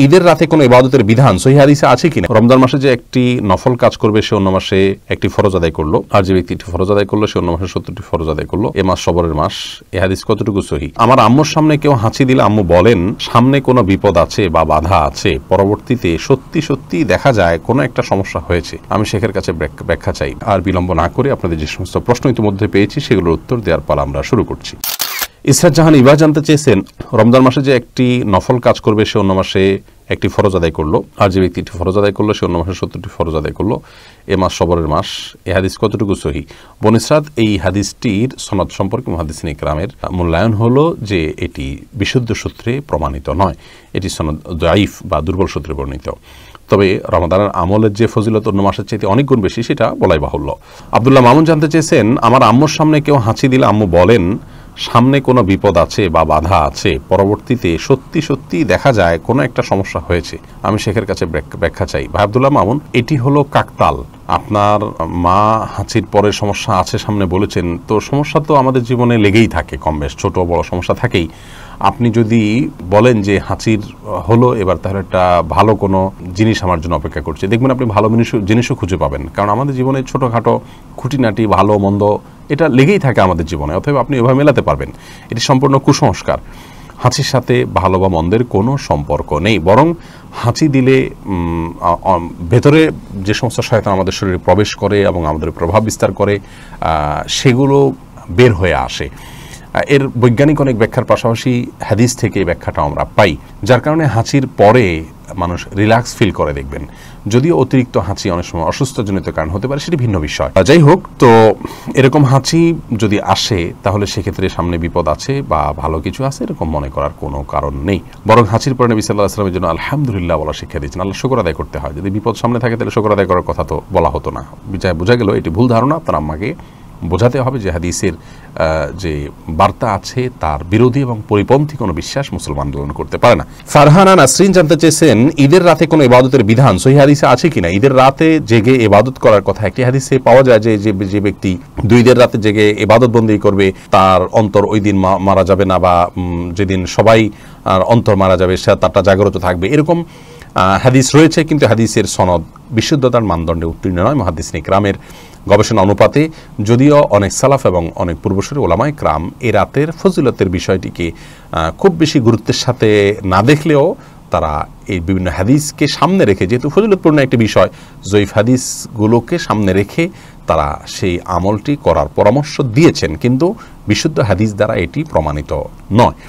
ঈদের রাতে কোনো ইবাদতের বিধান সহিহ হাদিসে আছে কিনা? রমজান মাসে যে একটি নফল কাজ করবে সে অন্য মাসে একটি ফরজ আদায় করলো, আর যে ব্যক্তি একটি ফরজ আদায় করলো সে অন্য মাসে 70টি ফরজ আদায় করলো। এ মাস সবরের মাস। এ হাদিস কতটুকু সহিহ? আমার আম্মুর সামনে কেউ হাঁচি দিলে আম্মু বলেন সামনে কোনো বিপদ আছে বা বাধা আছে, পরবর্তীতে সত্যি সত্যি দেখা যায় কোনো একটা সমস্যা হয়েছে। আমি শেখের কাছে ব্যাখ্যা চাই। আর বিলম্ব না করে আপনাদের যে সমস্ত প্রশ্ন ইতিমধ্যে পেয়েছি সেগুলোর উত্তর দেওয়ার পালা আমরা শুরু করছি। ইসরাত জাহান ইবা জানতে চেয়েছেন, রমজান মাসে যে একটি নফল কাজ করবে সে অন্য মাসে একটি ফরজ আদায় করলো, আর যে ব্যক্তি একটি ফরজ আদায় করলো সে অন্য মাসে 70টি ফরজ আদায় করলো। এ মাস সবরের মাস। এ হাদিস কতটুকু সহিহ? বোন ইসরাত, এই হাদিসটির সনদ সম্পর্কে মুহাদ্দিসিন ইকরামের মূল্যায়ন হলো যে এটি বিশুদ্ধ সূত্রে প্রমাণিত নয়, এটি সনদ দাঈফ বা দুর্বল সূত্রে বর্ণিত। তবে রমাদানের আমলের যে ফজিলত অন্য মাসের চাইতে অনেক গুণ বেশি, সেটা বলাই বাহুল্য। আব্দুল্লাহ মামুন জানতে চেয়েছেন, আমার আম্মুর সামনে কেউ হাঁচি দিলে আম্মু বলেন সামনে কোনো বিপদ আছে বা বাধা আছে, পরবর্তীতে সত্যি সত্যি দেখা যায় কোনো একটা সমস্যা হয়েছে। আমি শেখের কাছে ব্যাখ্যা চাই। ভাই আব্দুল্লাহ মামুন, এটি হলো কাকতাল। আপনার মা হাঁচির পরে সমস্যা আছে সামনে বলেছেন, তো সমস্যা তো আমাদের জীবনে লেগেই থাকে, কম বেশ ছোট বড় সমস্যা থাকেই। আপনি যদি বলেন যে হাঁচির হলো এবার, তাহলে একটা ভালো কোনো জিনিস আমার জন্য অপেক্ষা করছে, দেখবেন আপনি ভালো জিনিসও খুঁজে পাবেন। কারণ আমাদের জীবনে ছোটোখাটো খুঁটিনাটি ভালো মন্দ এটা লেগেই থাকে আমাদের জীবনে, অথবা আপনি এভাবে মেলাতে পারবেন। এটি সম্পূর্ণ কুসংস্কার। হাঁচির সাথে ভালো বা মন্দের কোনো সম্পর্ক নেই, বরং হাঁচি দিলে ভেতরে যে সমস্ত শয়তান আমাদের শরীরে প্রবেশ করে এবং আমাদের প্রভাব বিস্তার করে সেগুলো বের হয়ে আসে। এর বৈজ্ঞানিক অনেক ব্যাখ্যার পাশাপাশি হাদিস থেকে এই ব্যাখ্যাটা আমরা পাই, যার কারণে হাঁচির পরে মানুষ রিল্যাক্স ফিল করে। দেখবেন যদিও অতিরিক্ত হাঁচি অনেক সময় অসুস্থজনিত কারণ হতে পারে, সেটি ভিন্ন বিষয়। যাই হোক, তো এরকম হাঁচি যদি আসে তাহলে সেক্ষেত্রে সামনে বিপদ আছে বা ভালো কিছু আছে এরকম মনে করার কোনো কারণ নেই, বরং হাঁচির পরে নবী সাল্লাল্লাহু আলাইহি ওয়াসাল্লামের জন্য আলহামদুলিল্লাহ বলা শিক্ষা দিয়েছেন। আল্লাহ শুকর আদায় করতে হয়। যদি বিপদ সামনে থাকে তাহলে শুকর আদায় করার কথা তো বলা হতো না। বোঝা গেল এটি ভুল ধারণা। আপনার আম্মাকে বোঝাতে হবে যে হাদিসের যে বার্তা আছে তার বিরোধী এবং পরিপন্থী কোনো বিশ্বাস মুসলমান গ্রহণ করতে পারে না। ফারহানা নাসরিন জানতে চেয়েছেন, ঈদের রাতে কোনো ইবাদতের বিধান সহিহ হাদিসে আছে কিনা? ঈদের রাতে জেগে ইবাদত করার কথা একটি হাদিসে পাওয়া যায় যে ব্যক্তি ঈদের রাতে জেগে ইবাদত বন্দেগী করবে তার অন্তর ওই দিন মারা যাবে না, বা যেদিন সবাই অন্তর মারা যাবে সে তারটা জাগ্রত থাকবে, এরকম হাদিস রয়েছে। কিন্তু হাদিসের সনদ বিশুদ্ধতার মানদণ্ডে উত্তীর্ণ নয় মুহাদ্দিসিন ইকরামের গবেষণা অনুপাতে। যদিও অনেক সালাফ এবং অনেক পূর্বসূরি ওলামায়ে কেরাম এই রাতের ফজিলতের বিষয়টিকে খুব বেশি গুরুত্বের সাথে না দেখলেও তারা এই বিভিন্ন হাদিসকে সামনে রেখে, যেহেতু ফজিলতপূর্ণ একটি বিষয়, জয়ীফ হাদিসগুলোকে সামনে রেখে তারা সেই আমলটি করার পরামর্শ দিয়েছেন, কিন্তু বিশুদ্ধ হাদিস দ্বারা এটি প্রমাণিত নয়।